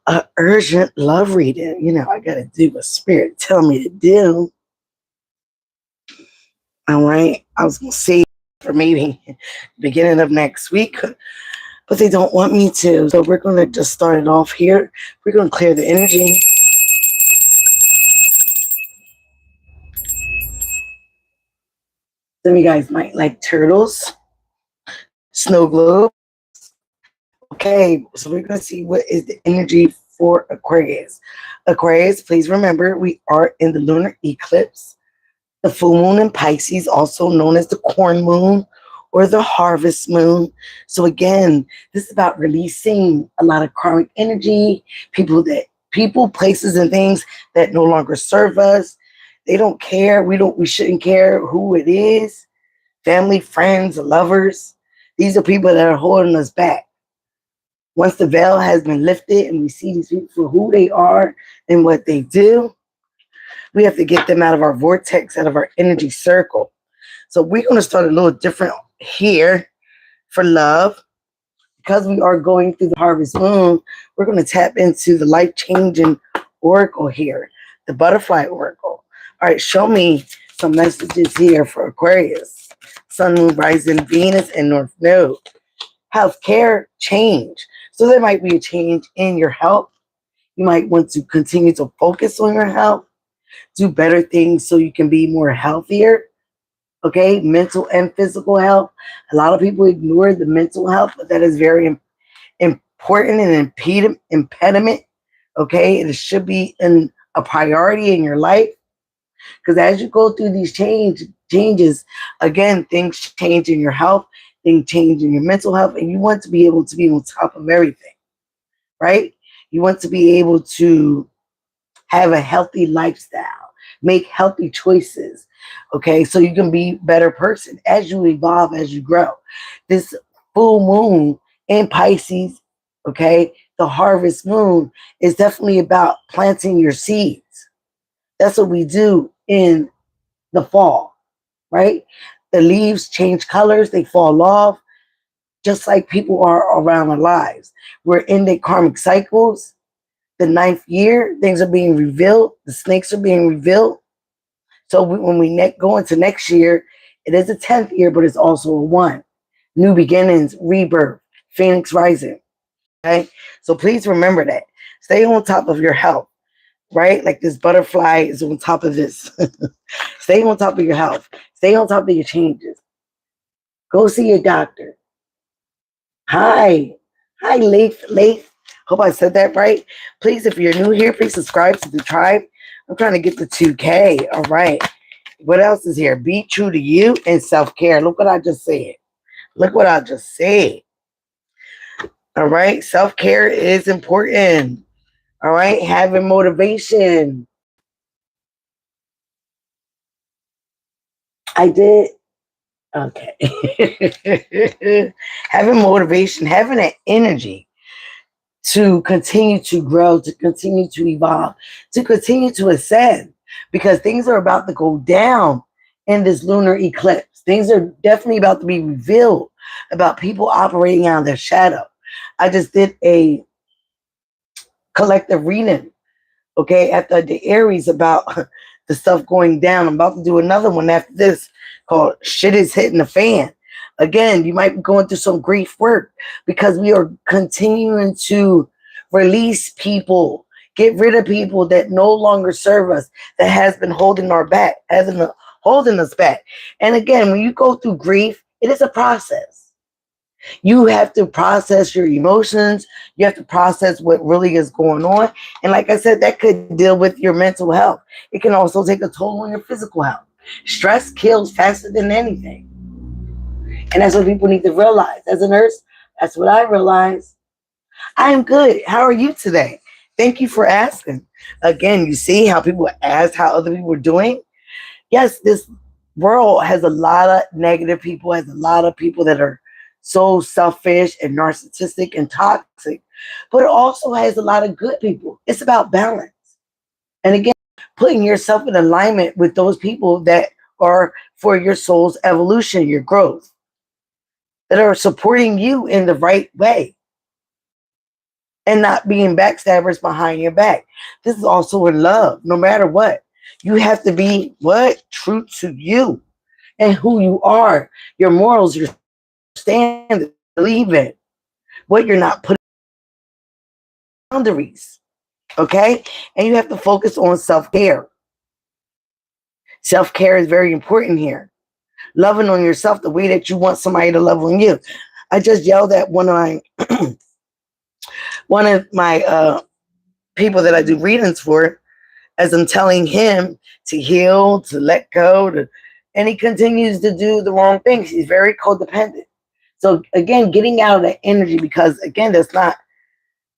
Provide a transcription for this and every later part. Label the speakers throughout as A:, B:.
A: a urgent love reading. You know, I got to do what spirit tell me to do. All right. I was going to say for maybe beginning of next week, but they don't want me to. So we're going to just start it off here. We're going to clear the energy. Some of you guys might like turtles, snow globes. Okay, so we're going to see what is the energy for Aquarius. Aquarius, please remember we are in the lunar eclipse, the full moon in Pisces, also known as the corn moon or the harvest moon. So again, this is about releasing a lot of karmic energy, people, places, and things that no longer serve us. They don't care. We shouldn't care who it is. Family, friends, lovers. These are people that are holding us back. Once the veil has been lifted and we see these people for who they are and what they do, we have to get them out of our vortex, out of our energy circle. So we're going to start a little different here for love. Because we are going through the harvest moon, we're going to tap into the life-changing oracle here, the butterfly oracle. All right, show me some messages here for Aquarius. Sun, moon, rising, Venus, and North Node. Healthcare change. So there might be a change in your health. You might want to continue to focus on your health, do better things so you can be more healthier. Okay, mental and physical health. A lot of people ignore the mental health, but that is very important and impediment. Okay, it should be a priority in your life, because as you go through these changes, again, things change in your health, things change in your mental health, and you want to be able to be on top of everything, right? You want to be able to have a healthy lifestyle, make healthy choices, okay? So you can be a better person as you evolve, as you grow. This full moon in Pisces, okay, the harvest moon is definitely about planting your seeds. That's what we do in the fall, right? The leaves change colors, they fall off, just like people are around our lives. We're in the karmic cycles. The ninth year, things are being revealed. The snakes are being revealed. So when we go into next year, it is a 10th year, but it's also a 1. New beginnings, rebirth, phoenix rising. Okay? So please remember that. Stay on top of your health, right? Like this butterfly is on top of this. Stay on top of your health. Stay on top of your changes. Go see your doctor. Hi. Hi, Leif. Hope I said that right. Please, if you're new here, please subscribe to the tribe. I'm trying to get to 2K. All right. What else is here? Be true to you and self-care. Look what I just said. Look what I just said. All right. Self-care is important. All right. Having motivation. I did. Okay. Having motivation, having that energy to continue to grow, to continue to evolve, to continue to ascend, because things are about to go down in this lunar eclipse. Things are definitely about to be revealed about people operating out of their shadow. I just did a collective reading, okay, after the Aries about the stuff going down. I'm about to do another one after this called Shit is Hitting the Fan. Again, you might be going through some grief work because we are continuing to release people, get rid of people that no longer serve us, that has been holding holding us back. And again, when you go through grief, it is a process. You have to process your emotions. You have to process what really is going on. And like I said, that could deal with your mental health. It can also take a toll on your physical health. Stress kills faster than anything. And that's what people need to realize. As a nurse, that's what I realize. I am good. How are you today? Thank you for asking. Again, you see how people ask how other people are doing? Yes, this world has a lot of negative people, has a lot of people that are so selfish and narcissistic and toxic, but it also has a lot of good people. It's about balance. And again, putting yourself in alignment with those people that are for your soul's evolution, your growth, that are supporting you in the right way. and not being backstabbers behind your back. This is also in love, no matter what. You have to be what? True to you and who you are, your morals, your standards, what you believe in, what you're not putting boundaries. Okay? And you have to focus on self-care. Self-care is very important here. Loving on yourself the way that you want somebody to love on you. I just yelled at one of my people that I do readings for, as I'm telling him to heal, to let go, and he continues to do the wrong things. He's very codependent. So again, getting out of that energy, because again, that's not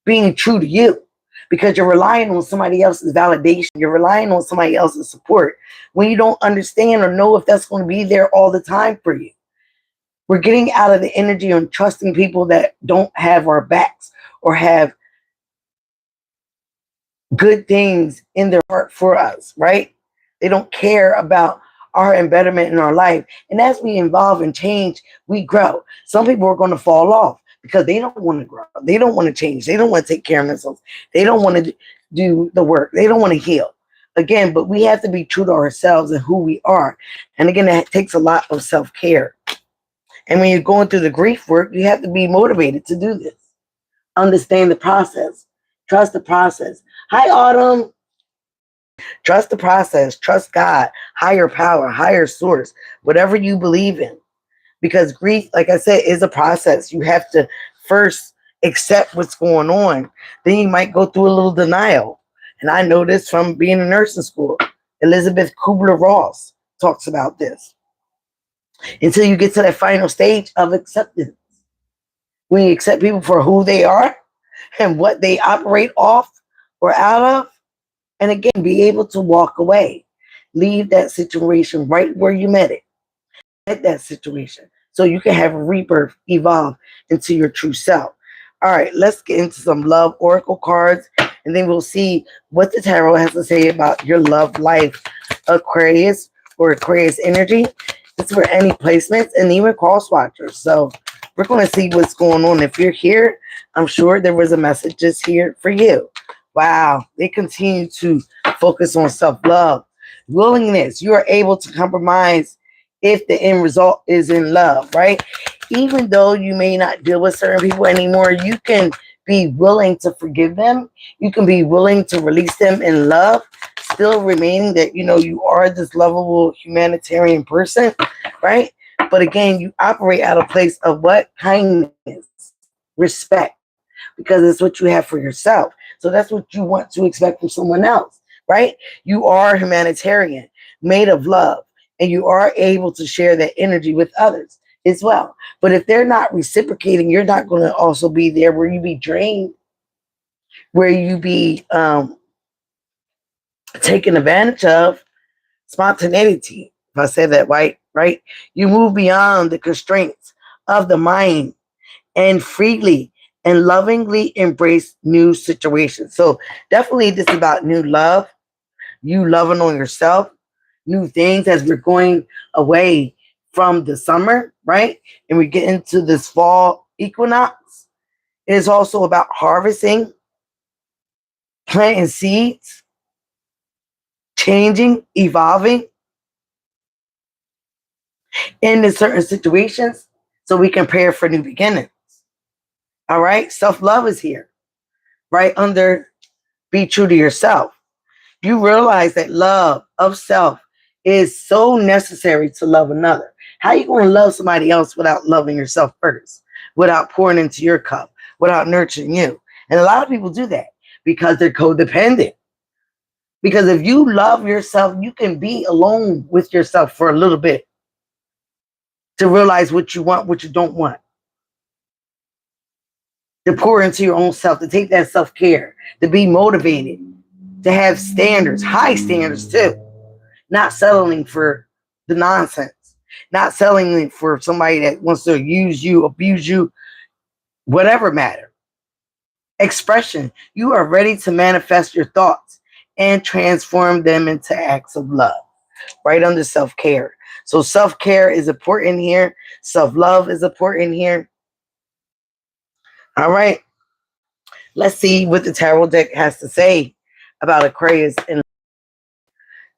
A: being true to you, because you're relying on somebody else's validation. You're relying on somebody else's support when you don't understand or know if that's going to be there all the time for you. We're getting out of the energy and trusting people that don't have our backs or have good things in their heart for us, right? They don't care about our embetterment in our life. And as we evolve and change, we grow. Some people are going to fall off because they don't want to grow. They don't want to change. They don't want to take care of themselves. They don't want to do the work. They don't want to heal. Again, but we have to be true to ourselves and who we are. And again, that takes a lot of self-care. And when you're going through the grief work, you have to be motivated to do this. Understand the process. Trust the process. Hi, Autumn. Trust the process. Trust God, higher power, higher source, whatever you believe in. Because grief, like I said, is a process. You have to first accept what's going on. Then you might go through a little denial. And I know this from being in nursing school. Elizabeth Kubler-Ross talks about this. Until you get to that final stage of acceptance. When you accept people for who they are and what they operate off or out of, and again, be able to walk away. Leave that situation right where you met it. At that situation. So you can have a rebirth, evolve into your true self. All right, let's get into some love oracle cards, and then we'll see what the tarot has to say about your love life, Aquarius or Aquarius energy. It's for any placements and even cross watchers. So we're going to see what's going on. If you're here, I'm sure there was a message just here for you. Wow, they continue to focus on self-love. Willingness, you are able to compromise if the end result is in love, right? Even though you may not deal with certain people anymore, you can be willing to forgive them. You can be willing to release them in love, still remaining that, you are this lovable humanitarian person, right? But again, you operate out of a place of what? Kindness, respect, because it's what you have for yourself. So that's what you want to expect from someone else, right? You are humanitarian, made of love, and you are able to share that energy with others as well. But if they're not reciprocating, you're not going to also be there where you be drained, where you be taken advantage of. Spontaneity, if I said that right? You move beyond the constraints of the mind and freely and lovingly embrace new situations. So definitely this is about new love, you loving on yourself, new things as we're going away from the summer, right? And we get into this fall equinox. It is also about harvesting, planting seeds, changing, evolving into certain situations so we can prepare for new beginnings. All right? Self-love is here, right under be true to yourself. You realize that love of self is so necessary to love another. How are you going to love somebody else without loving yourself first, without pouring into your cup, without nurturing you? And a lot of people do that because they're codependent. Because if you love yourself, you can be alone with yourself for a little bit to realize what you want, what you don't want. To pour into your own self, to take that self-care, to be motivated, to have standards, high standards too. Not settling for the nonsense. Not settling for somebody that wants to use you, abuse you, whatever matter. Expression. You are ready to manifest your thoughts and transform them into acts of love. Right under self-care. So self-care is important here. Self-love is important here. All right. Let's see what the tarot deck has to say about Aquarius and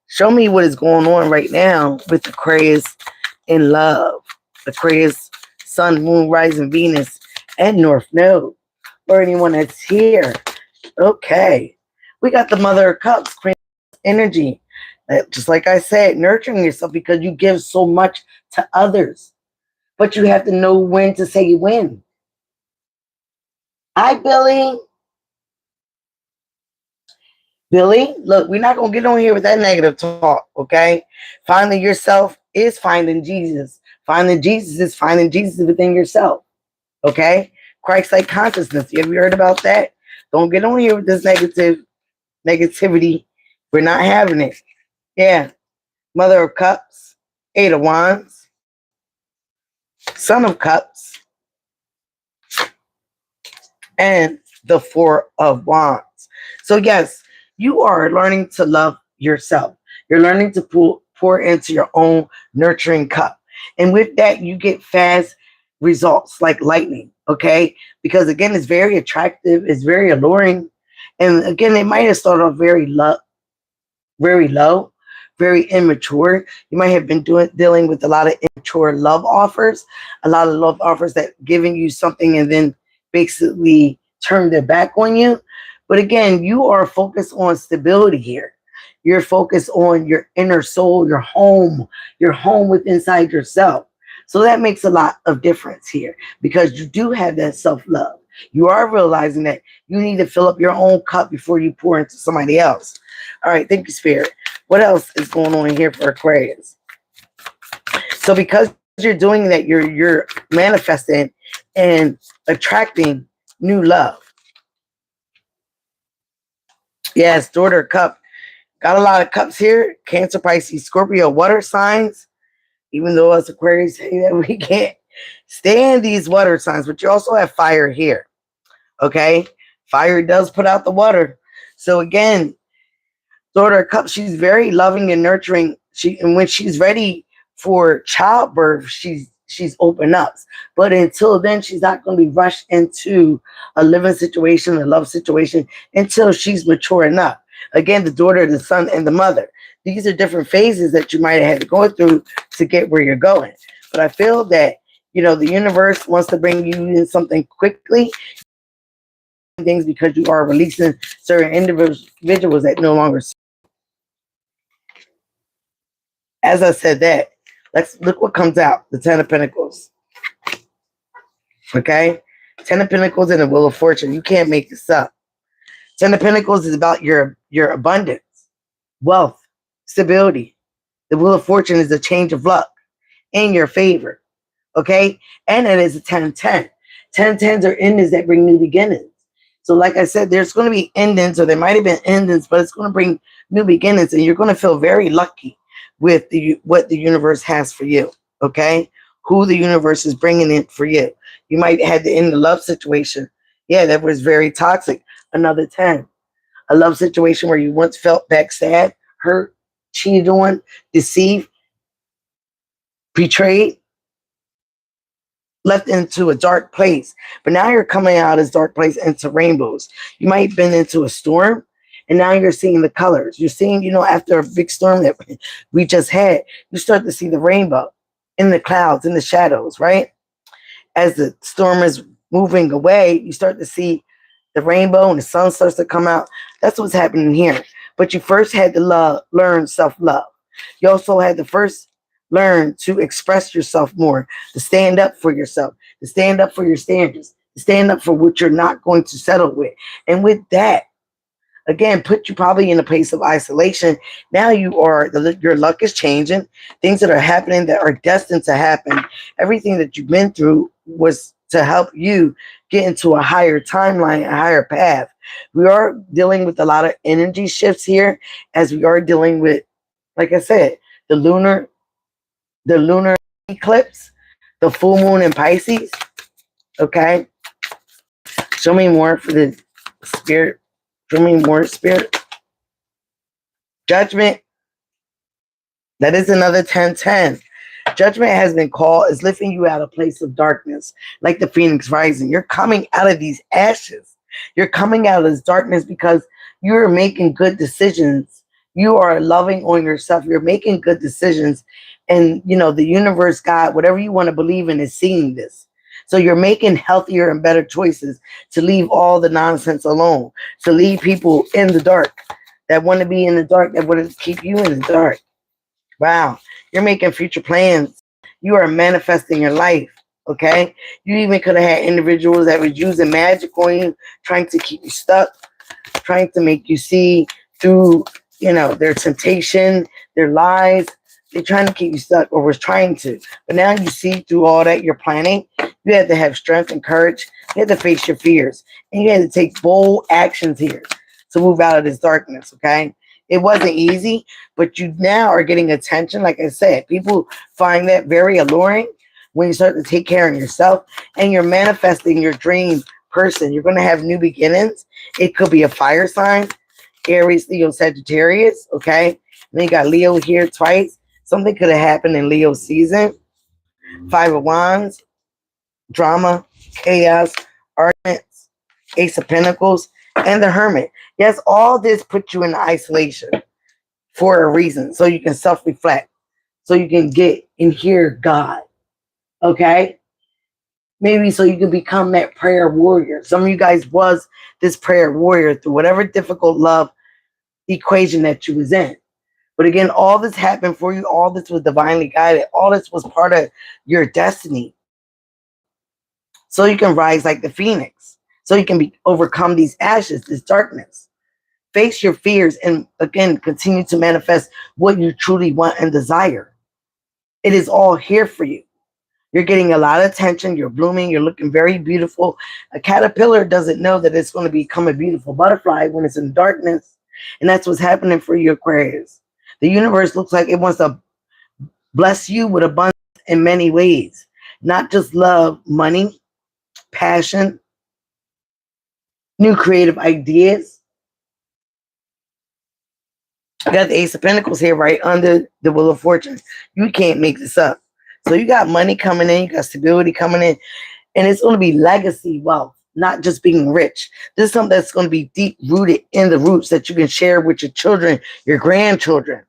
A: show me what is going on right now with Aquarius in love. Aquarius, Sun, Moon, Rising, Venus, and North Node. For anyone that's here. Okay. We got the Mother of Cups, Queen energy. Just like I said, nurturing yourself because you give so much to others. But you have to know when to say when. Hi, Billy. Billy, look, we're not going to get on here with that negative talk, okay? Finding yourself is finding Jesus. Finding Jesus is finding Jesus within yourself, okay? Christ-like consciousness. Have you heard about that? Don't get on here with this negativity. We're not having it. Yeah. Mother of Cups, Eight of Wands, Son of Cups, and the Four of Wands. So yes, you are learning to love yourself. You're learning to pour into your own nurturing cup. And with that, you get fast results like lightning, okay? Because again, it's very attractive. It's very alluring. And again, it might have started off very low, very immature. You might have been dealing with a lot of immature love offers, a lot of love offers that giving you something and then basically turn their back on you. But again, you are focused on stability here. You're focused on your inner soul, your home with inside yourself. So that makes a lot of difference here because you do have that self-love. You are realizing that you need to fill up your own cup before you pour into somebody else. All right, thank you, Spirit. What else is going on here for Aquarius? So because you're doing that, you're manifesting and attracting new love. Yes, daughter cup. Got a lot of cups here. Cancer, Pisces, Scorpio, water signs. Even though us Aquarius say that we can't stand these water signs, but you also have fire here. Okay? Fire does put out the water. So again, daughter of cups, she's very loving and nurturing. And when she's ready for childbirth, she's open up. But until then, she's not going to be rushed into a living situation, a love situation, until she's mature enough. Again, the daughter, the son, and the mother. These are different phases that you might have had to go through to get where you're going. But I feel that, the universe wants to bring you in something quickly. Things because you are releasing certain individuals that no longer. As I said that, let's look what comes out. The Ten of Pentacles. Okay? Ten of Pentacles and the Wheel of Fortune. You can't make this up. Ten of Pentacles is about your abundance, wealth, stability. The Wheel of Fortune is a change of luck in your favor. Okay? And it is a 10-10. 10-10s are endings that bring new beginnings. So like I said, there's going to be endings, or there might have been endings, but it's going to bring new beginnings, and you're going to feel very lucky with what the universe has for you. Okay? Who the universe is bringing in for you. You might have to end the love situation. Yeah, that was very toxic. Another 10. A love situation where you once felt backstabbed, hurt, cheated on, deceived, betrayed, left into a dark place. But now you're coming out of this dark place into rainbows. You might have been into a storm, and now you're seeing the colors. You're seeing, after a big storm that we just had, you start to see the rainbow in the clouds, in the shadows, right? As the storm is moving away, you start to see the rainbow and the sun starts to come out. That's what's happening here. But you first had to learn self-love. You also had to first learn to express yourself more, to stand up for yourself, to stand up for your standards, to stand up for what you're not going to settle with. And with that, again, put you probably in a place of isolation. Now your luck is changing. Things that are happening that are destined to happen. Everything that you've been through was to help you get into a higher timeline, a higher path. We are dealing with a lot of energy shifts here, as we are dealing with, like I said, the lunar eclipse, the full moon in Pisces. Okay? Show me more for the spirit. Show me more, Spirit. Judgment. That is another 10-10. Judgment has been called as lifting you out of a place of darkness, like the phoenix rising. You're coming out of these ashes. You're coming out of this darkness because you're making good decisions. You are loving on yourself. You're making good decisions. And, the universe, God, whatever you want to believe in is seeing this. So you're making healthier and better choices to leave all the nonsense alone, to leave people in the dark that want to be in the dark, that want to keep you in the dark. Wow. You're making future plans. You are manifesting your life. Okay. You even could have had individuals that was using magic on you, trying to keep you stuck, trying to make you see through, their temptation, their lies. They're trying to keep you stuck, or was trying to. But now you see through all that you're planning. You had to have strength and courage. You had to face your fears. And you had to take bold actions here to move out of this darkness. Okay. It wasn't easy, but you now are getting attention. Like I said, people find that very alluring when you start to take care of yourself and you're manifesting your dream person. You're going to have new beginnings. It could be a fire sign, Aries, Leo, Sagittarius. Okay. And then you got Leo here twice. Something could have happened in Leo season. Five of Wands, drama, chaos, arguments, Ace of Pentacles, and the Hermit. Yes, all this puts you in isolation for a reason, so you can self-reflect, so you can get and hear God. Okay? Maybe so you can become that prayer warrior. Some of you guys was this prayer warrior through whatever difficult love equation that you was in. But again, all this happened for you. All this was divinely guided. All this was part of your destiny. So you can rise like the phoenix. So you can overcome these ashes, this darkness. Face your fears and, again, continue to manifest what you truly want and desire. It is all here for you. You're getting a lot of attention. You're blooming. You're looking very beautiful. A caterpillar doesn't know that it's going to become a beautiful butterfly when it's in darkness. And that's what's happening for you, Aquarius. The universe looks like it wants to bless you with abundance in many ways. Not just love, money, passion, new creative ideas. I got the Ace of Pentacles here right under the Wheel of Fortune. You can't make this up. So you got money coming in. You got stability coming in. And it's going to be legacy wealth, not just being rich. This is something that's going to be deep rooted in the roots that you can share with your children, your grandchildren.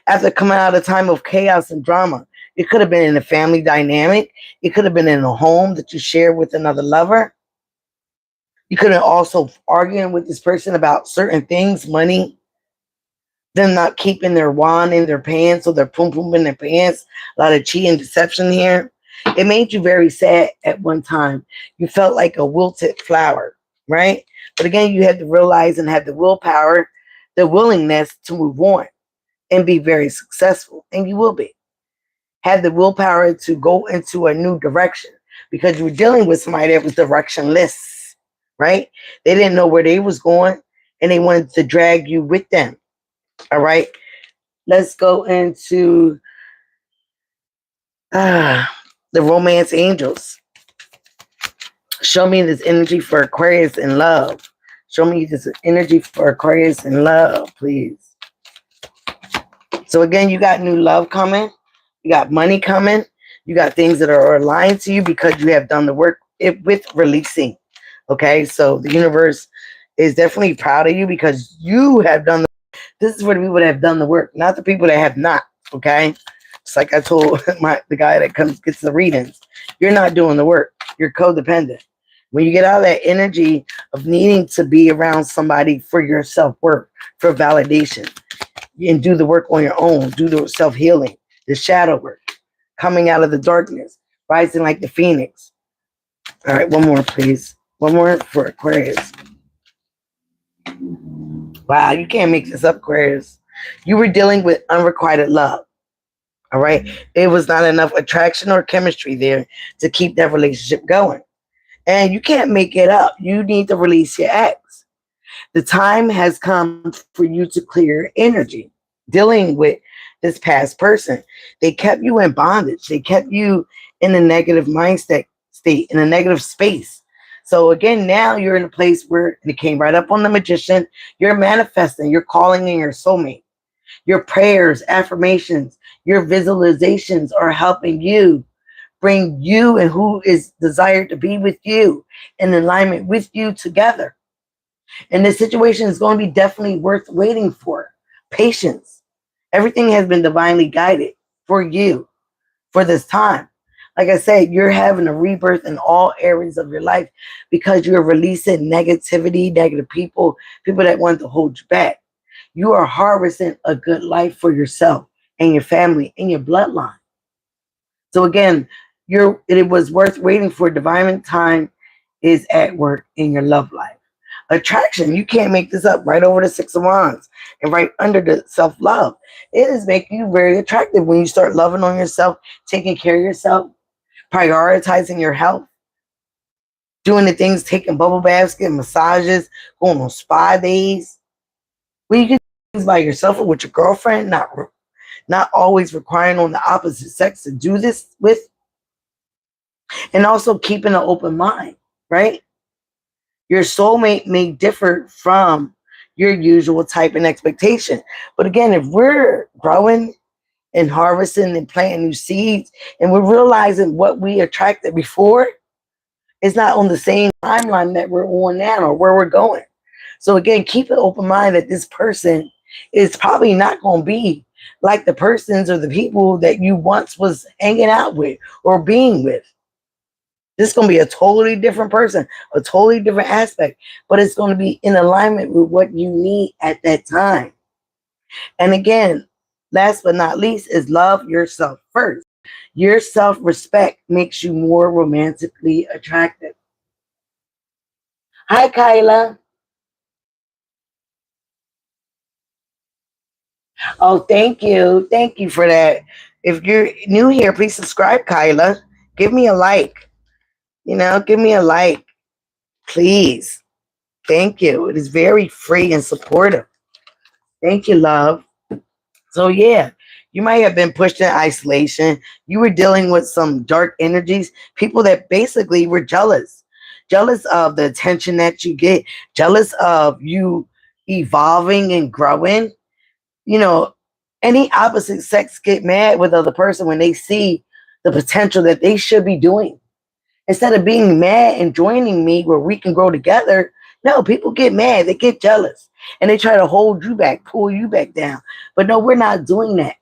A: After coming out of a time of chaos and drama, it could have been in a family dynamic. It could have been in a home that you share with another lover. You could have also arguing with this person about certain things, money, them not keeping their wand in their pants or their pum pum in their pants. A lot of cheating and deception here. It made you very sad at one time. You felt like a wilted flower, right? But again, you had to realize and have the willpower, the willingness to move on and be very successful. And you will be. Have the willpower to go into a new direction because you were dealing with somebody that was directionless, right? They didn't know where they was going and they wanted to drag you with them. All right. Let's go into the romance angels. Show me this energy for Aquarius in love. Show me this energy for Aquarius in love, please. So again, you got new love coming. You got money coming. You got things that are aligned to you because you have done the work with releasing. Okay. So the universe is definitely proud of you because you have done this is for the people that have done the work, not the people that have not, okay? It's like I told the guy that gets the readings. You're not doing the work. You're codependent. When you get out of that energy of needing to be around somebody for your self-work, for validation, and do the work on your own, do the self-healing, the shadow work, coming out of the darkness, rising like the phoenix. All right, one more, please. One more for Aquarius. Wow, you can't make this up, Aquarius. You were dealing with unrequited love. All right. It was not enough attraction or chemistry there to keep that relationship going. And you can't make it up. You need to release your ex. The time has come for you to clear your energy. Dealing with this past person. They kept you in bondage. They kept you in a negative mindset state, in a negative space. So again, now you're in a place where it came right up on the Magician. You're manifesting. You're calling in your soulmate. Your prayers, affirmations, your visualizations are helping you bring you and who is desired to be with you in alignment with you together. And this situation is going to be definitely worth waiting for. Patience. Everything has been divinely guided for you for this time. Like I said, you're having a rebirth in all areas of your life because you're releasing negativity, negative people, people that want to hold you back. You are harvesting a good life for yourself and your family and your bloodline. So again, it was worth waiting for. Divine time is at work in your love life. Attraction, you can't make this up. Right over the Six of Wands and right under the self-love. It is making you very attractive when you start loving on yourself, taking care of yourself, prioritizing your health, doing the things, taking bubble baths, getting massages, going on spa days. When you can do things by yourself or with your girlfriend, not always requiring on the opposite sex to do this with, and also keeping an open mind, right? Your soulmate may differ from your usual type and expectation. But again, if we're growing and harvesting and planting new seeds and we're realizing what we attracted before is not on the same timeline that we're on now or where we're going. So again, keep an open mind that this person is probably not going to be like the persons or the people that you once was hanging out with or being with. This is going to be a totally different person, a totally different aspect, but it's going to be in alignment with what you need at that time. And again, last but not least is love yourself first. Your self-respect makes you more romantically attractive. Hi, Kyla. Oh, thank you. Thank you for that. If you're new here, please subscribe, Kyla. Give me a like. Give me a like, please. Thank you. It is very free and supportive. Thank you, love. So yeah, you might have been pushed in isolation. You were dealing with some dark energies, people that basically were jealous. Jealous of the attention that you get, jealous of you evolving and growing. You know, any opposite sex get mad with the other person when they see the potential that they should be doing. Instead of being mad and joining me where we can grow together, no, people get mad. They get jealous. And they try to hold you back, pull you back down. But no, we're not doing that.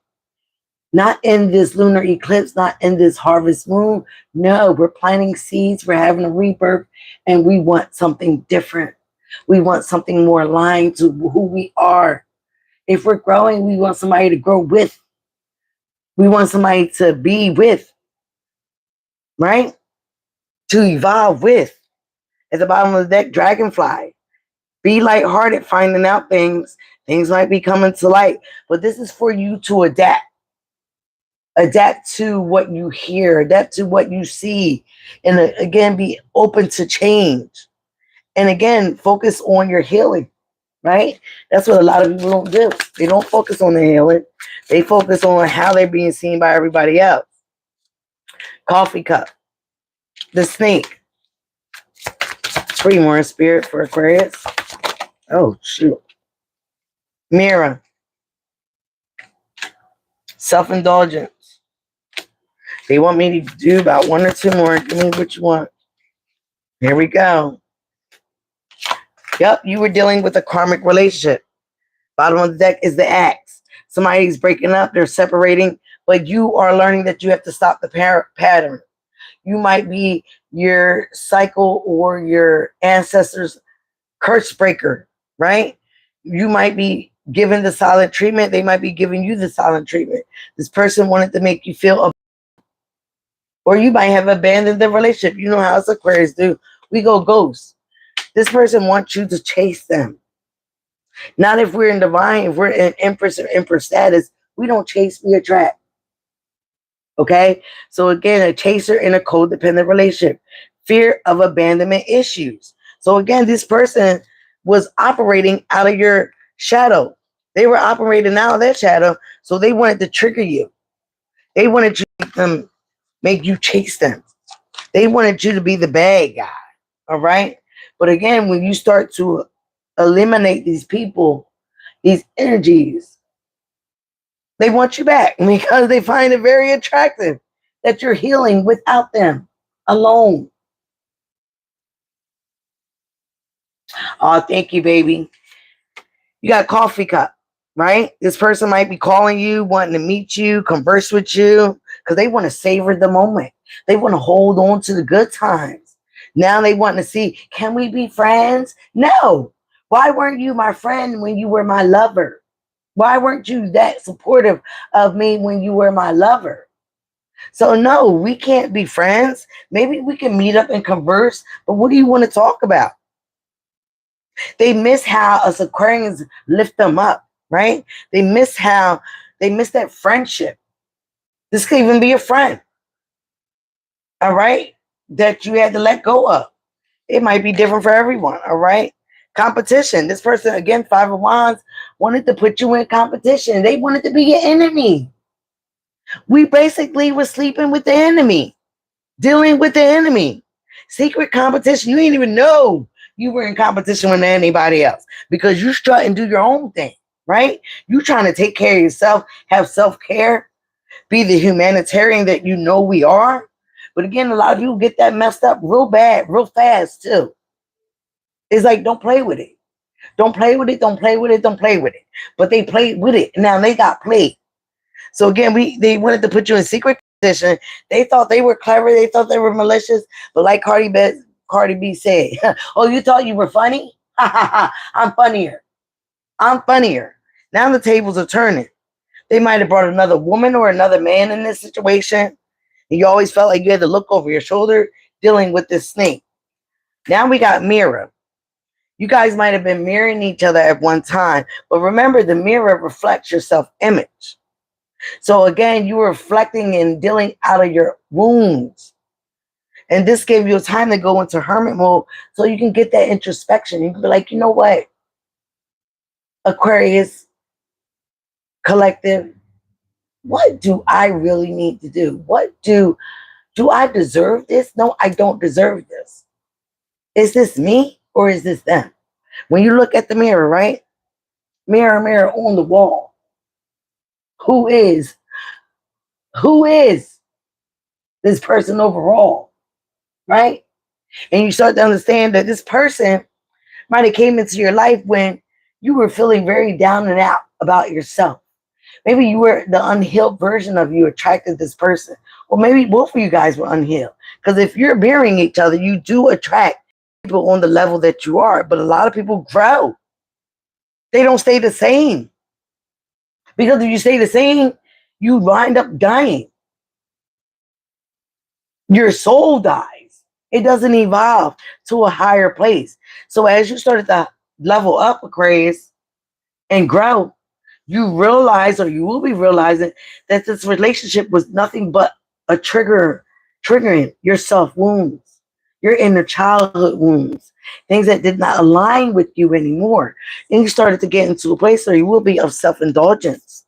A: Not in this lunar eclipse, not in this harvest moon. No, we're planting seeds. We're having a rebirth. And we want something different. We want something more aligned to who we are. If we're growing, we want somebody to grow with. We want somebody to be with. Right? To evolve with. At the bottom of the deck, dragonfly. Be lighthearted, finding out things. Things might be coming to light. But this is for you to adapt. Adapt to what you hear. Adapt to what you see. And again, be open to change. And again, focus on your healing. Right? That's what a lot of people don't do. They don't focus on the healing. They focus on how they're being seen by everybody else. Coffee cup. The snake. 3 more spirit for Aquarius. Oh, shoot. Mirror. Self-indulgence. They want me to do about 1 or 2 more. Give me what you want. Here we go. Yep, you were dealing with a karmic relationship. Bottom of the deck is the axe. Somebody's breaking up. They're separating. But you are learning that you have to stop the pattern. You might be your cycle or your ancestors' curse breaker, right? You might be given the silent treatment. They might be giving you the silent treatment. This person wanted to make you feel, or you might have abandoned the relationship. You know how us Aquarius do. We go ghost. This person wants you to chase them. Not if we're in divine, if we're in empress or emperor status, we don't chase, we attract. Okay? So again, a chaser in a codependent relationship. Fear of abandonment issues. So again, this person was operating out of your shadow. They were operating out of that shadow, so they wanted to trigger you. They wanted you to make you chase them. They wanted you to be the bad guy. All right? But again, when you start to eliminate these people, these energies, they want you back because they find it very attractive that you're healing without them, alone. Oh, thank you, baby. You got a coffee cup, right? This person might be calling you, wanting to meet you, converse with you, because they want to savor the moment. They want to hold on to the good times. Now they want to see, can we be friends? No. Why weren't you my friend when you were my lover? Why weren't you that supportive of me when you were my lover? So no, we can't be friends. Maybe we can meet up and converse, but what do you want to talk about? They miss how us Aquarians lift them up, right? They miss that friendship. This could even be a friend, all right, that you had to let go of. It might be different for everyone, all right? Competition. This person, again, Five of Wands, wanted to put you in competition. They wanted to be your enemy. We basically were sleeping with the enemy, dealing with the enemy. Secret competition. You didn't even know you were in competition with anybody else because you strut and do your own thing, right? You trying to take care of yourself, have self-care, be the humanitarian that you know we are. But again, a lot of people get that messed up real bad, real fast too. It's like, don't play with it. Don't play with it. Don't play with it. Don't play with it. But they played with it. Now they got played. So again, they wanted to put you in secret position. They thought they were clever. They thought they were malicious. But like Cardi B said, "Oh, you thought you were funny? I'm funnier. I'm funnier." Now the tables are turning. They might have brought another woman or another man in this situation. And you always felt like you had to look over your shoulder dealing with this snake. Now we got mirror. You guys might have been mirroring each other at one time, but remember the mirror reflects your self-image. So again, you were reflecting and dealing out of your wounds. And this gave you time to go into hermit mode so you can get that introspection. You can be like, you know what? Aquarius collective, what do I really need to do? Do I deserve this? No, I don't deserve this. Is this me or is this them? When you look at the mirror, right? Mirror, mirror on the wall. Who is? Who is this person overall? Right? And you start to understand that this person might have came into your life when you were feeling very down and out about yourself. Maybe you were the unhealed version of you attracted this person. Or maybe both of you guys were unhealed. Because if you're mirroring each other, you do attract people on the level that you are. But a lot of people grow. They don't stay the same. Because if you stay the same, you wind up dying. Your soul dies. It doesn't evolve to a higher place. So as you started to level up, Aquarius, and grow, you realize, or you will be realizing, that this relationship was nothing but a triggering your self wounds, your inner childhood wounds, things that did not align with you anymore. And you started to get into a place where you will be of self-indulgence,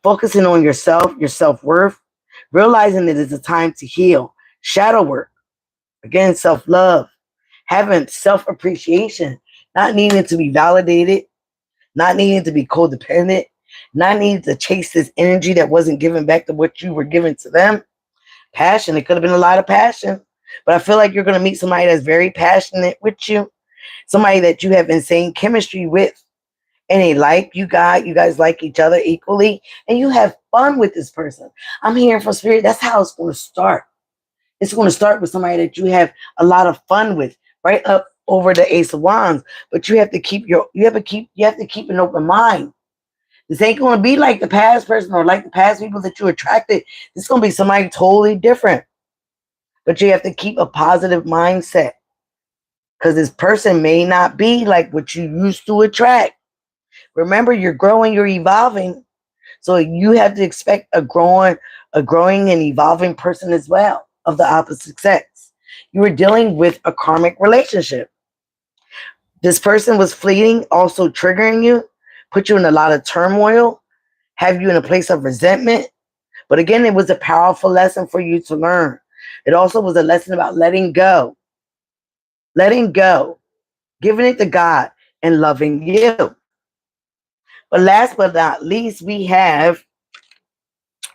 A: focusing on yourself, your self-worth, realizing that it's a time to heal, shadow work, again, self-love, having self-appreciation, not needing to be validated, not needing to be codependent, not needing to chase this energy that wasn't given back to what you were giving to them. Passion, it could have been a lot of passion, but I feel like you're going to meet somebody that's very passionate with you, somebody that you have insane chemistry with, and they like you guys like each other equally, and you have fun with this person. I'm hearing from Spirit, that's how it's going to start. It's going to start with somebody that you have a lot of fun with, right up over the Ace of Wands. But you have to keep an open mind. This ain't going to be like the past person or like the past people that you attracted. This is going to be somebody totally different. But you have to keep a positive mindset, because this person may not be like what you used to attract. Remember, you're growing, you're evolving. So you have to expect a growing and evolving person as well of the opposite sex. You were dealing with a karmic relationship. This person was fleeting, also triggering you, put you in a lot of turmoil, have you in a place of resentment. But again, it was a powerful lesson for you to learn. It also was a lesson about letting go, giving it to God, and loving you. But last but not least, we have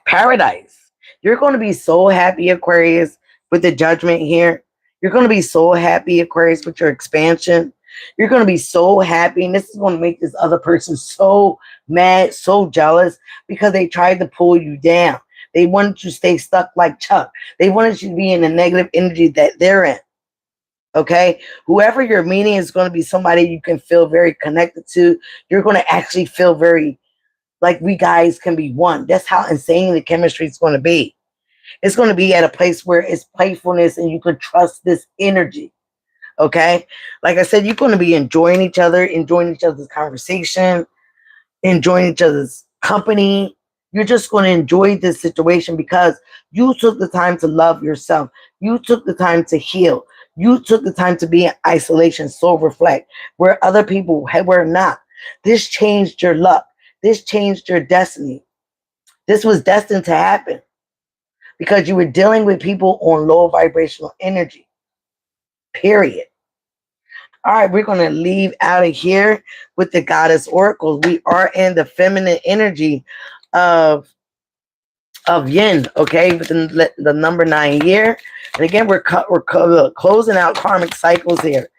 A: paradise. You're going to be so happy, Aquarius, with the judgment here. You're going to be so happy, Aquarius, with your expansion. You're going to be so happy. And this is going to make this other person so mad, so jealous because they tried to pull you down. They wanted you to stay stuck like Chuck. They wanted you to be in the negative energy that they're in. Okay? Whoever you're meeting is going to be somebody you can feel very connected to. You're going to actually feel very like we guys can be one. That's how insane the chemistry is going to be. It's going to be at a place where it's playfulness and you can trust this energy. Okay? Like I said, you're going to be enjoying each other, enjoying each other's conversation, enjoying each other's company. You're just going to enjoy this situation because you took the time to love yourself. You took the time to heal. You took the time to be in isolation, soul reflect, where other people were not. This changed your luck. This changed your destiny. This was destined to happen because you were dealing with people on low vibrational energy. Period. All right, we're going to leave out of here with the goddess oracles. We are in the feminine energy of yin, okay, with the number 9 year. And again, we're closing out karmic cycles here.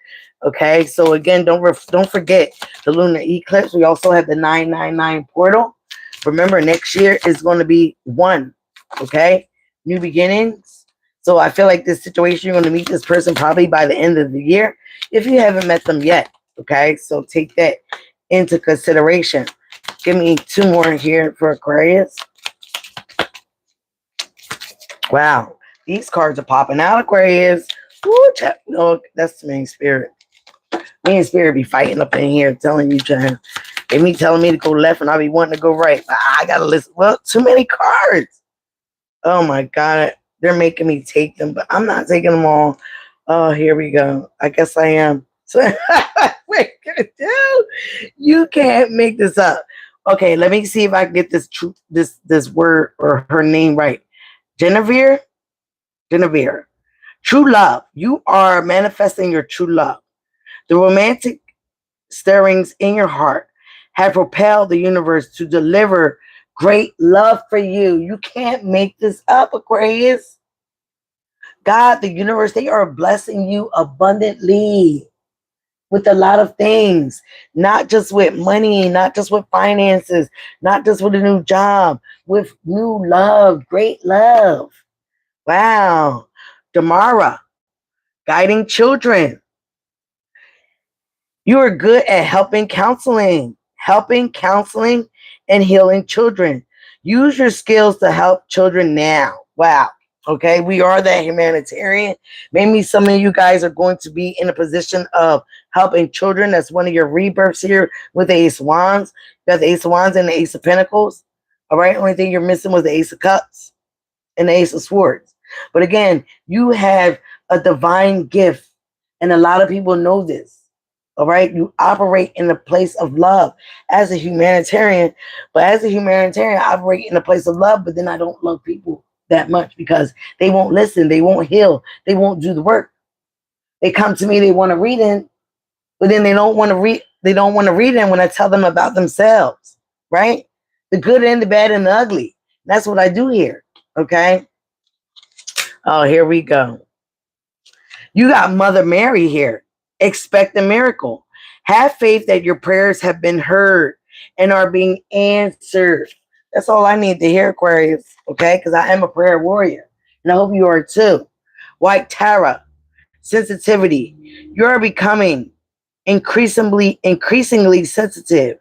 A: Okay, so again, don't forget the lunar eclipse. We also have the 999 portal. Remember, next year is going to be 1. Okay, new beginnings. So I feel like this situation, you're going to meet this person probably by the end of the year if you haven't met them yet. Okay, so take that into consideration. Give me 2 more here for Aquarius. Wow, these cards are popping out, Aquarius. Woo, no, that's the main spirit. Me and spirit be fighting up in here, telling you, John. They me telling me to go left, and I be wanting to go right. But I gotta listen. Well, too many cards. Oh my God, they're making me take them, but I'm not taking them all. Oh, here we go. I guess I am. So, wait, dude, you can't make this up. Okay, let me see if I can get this word or her name right. Genevieve. True love. You are manifesting your true love. The romantic stirrings in your heart have propelled the universe to deliver great love for you. You can't make this up, Aquarius. God, the universe, they are blessing you abundantly with a lot of things, not just with money, not just with finances, not just with a new job, with new love, great love. Wow. Damara, guiding children. You are good at helping counseling and healing children. Use your skills to help children now. Wow. Okay, we are that humanitarian. Maybe some of you guys are going to be in a position of helping children. That's one of your rebirths here with the Ace of Wands. You got the Ace of Wands and the Ace of Pentacles. All right, only thing you're missing was the Ace of Cups and the Ace of Swords. But again, you have a divine gift, and a lot of people know this. All right, you operate in a place of love as a humanitarian, but as a humanitarian, I operate in a place of love, but then I don't love people that much because they won't listen, they won't heal, they won't do the work. They come to me, they want to read in, but then they don't want to read. They don't want to read in when I tell them about themselves, right? The good and the bad and the ugly. That's what I do here. Okay. Oh, here we go. You got Mother Mary here. Expect a miracle. Have faith that your prayers have been heard and are being answered. That's all I need to hear, Aquarius. Okay, because I am a prayer warrior, and I hope you are too. White Tara, sensitivity. You are becoming increasingly sensitive.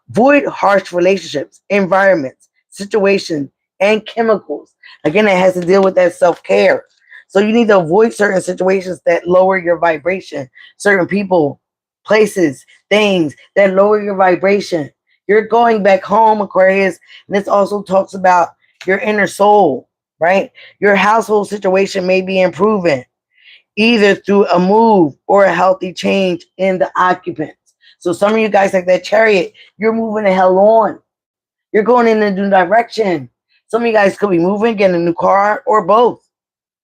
A: Void harsh relationships, environments, situations, and chemicals. Again, it has to deal with that self-care. So you need to avoid certain situations that lower your vibration, certain people, places, things that lower your vibration. You're going back home, Aquarius, and this also talks about your inner soul, right? Your household situation may be improving, either through a move or a healthy change in the occupants. So some of you guys, like that Chariot, you're moving the hell on. You're going in a new direction. Some of you guys could be moving, getting a new car, or both,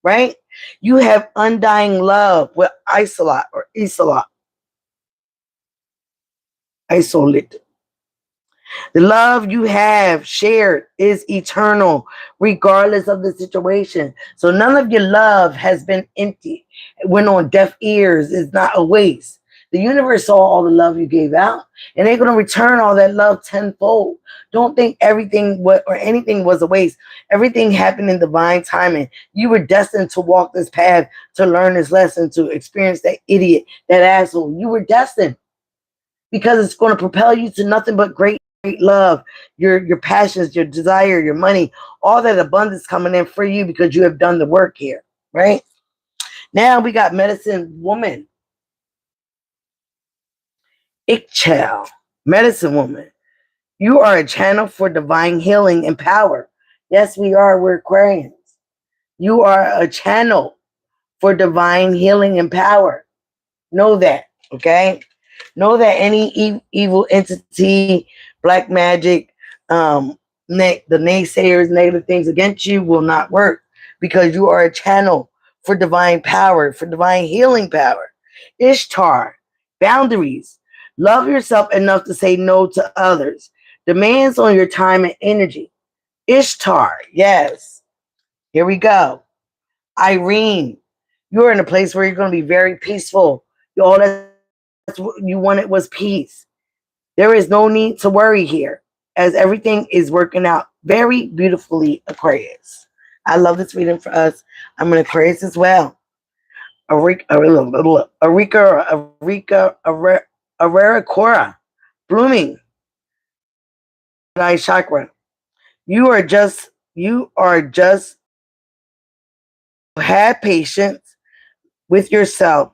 A: right? You have undying love with Isolate or Isolate. Isolate. The love you have shared is eternal, regardless of the situation. So none of your love has been empty, went on deaf ears, is not a waste. The universe saw all the love you gave out, and they're going to return all that love tenfold. Don't think everything or anything was a waste. Everything happened in divine timing. You were destined to walk this path, to learn this lesson, to experience that idiot, that asshole. You were destined, because it's going to propel you to nothing but great love, your passions, your desire, your money, all that abundance coming in for you because you have done the work here, right? Now we got medicine woman. Ichel, medicine woman. You are a channel for divine healing and power. Yes, we are. We're Aquarians. You are a channel for divine healing and power. Know that, okay? Know that any evil entity, black magic, the naysayers, negative things against you will not work, because you are a channel for divine power, for divine healing power. Ishtar, boundaries. Love yourself enough to say no to others. Demands on your time and energy. Ishtar, yes. Here we go. Irene, you're in a place where you're going to be very peaceful. All that's what you wanted was peace. There is no need to worry here, as everything is working out very beautifully, Aquarius. I love this reading for us. I'm an Aquarius as well. Arera Cora, blooming, chakra. You are just have patience with yourself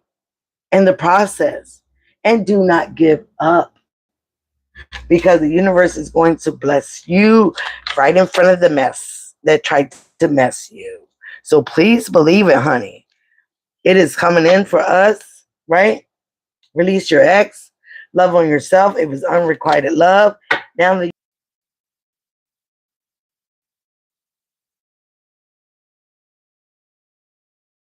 A: and the process, and do not give up, because the universe is going to bless you right in front of the mess that tried to mess you. So please believe it, honey. It is coming in for us, right? Release your ex. Love on yourself. It was unrequited love. Now the